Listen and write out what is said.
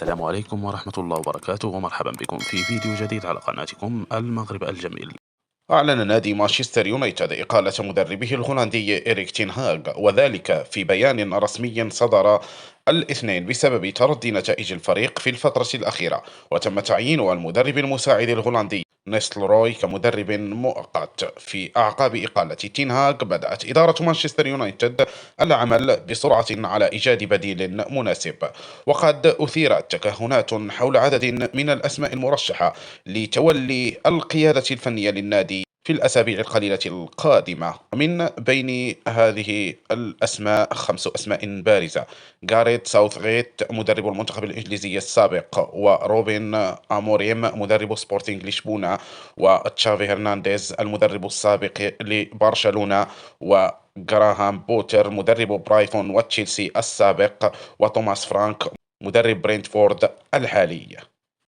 السلام عليكم ورحمة الله وبركاته، ومرحبا بكم في فيديو جديد على قناتكم المغرب الجميل. أعلن نادي مانشستر يونايتد إقالة مدربه الهولندي إريك تين هاغ، وذلك في بيان رسمي صدر الاثنين بسبب تردي نتائج الفريق في الفترة الأخيرة. وتم تعيين المدرب المساعد الهولندي نيستل روي كمدرب مؤقت في أعقاب إقالة تين هاغ. بدأت إدارة مانشستر يونايتد العمل بسرعة على إيجاد بديل مناسب، وقد أثيرت تكهنات حول عدد من الأسماء المرشحة لتولي القيادة الفنية للنادي في الأسابيع القليلة القادمة. من بين هذه الأسماء 5 أسماء بارزة: جاريت ساوثغيت مدرب المنتخب الإنجليزي السابق، وروبن أموريم مدرب سبورتينغ لشبونة، وتشافي هرنانديز المدرب السابق لبرشلونة، وجراهام بوتر مدرب برايتون وتشيلسي السابق، وتوماس فرانك مدرب برينتفورد الحالي.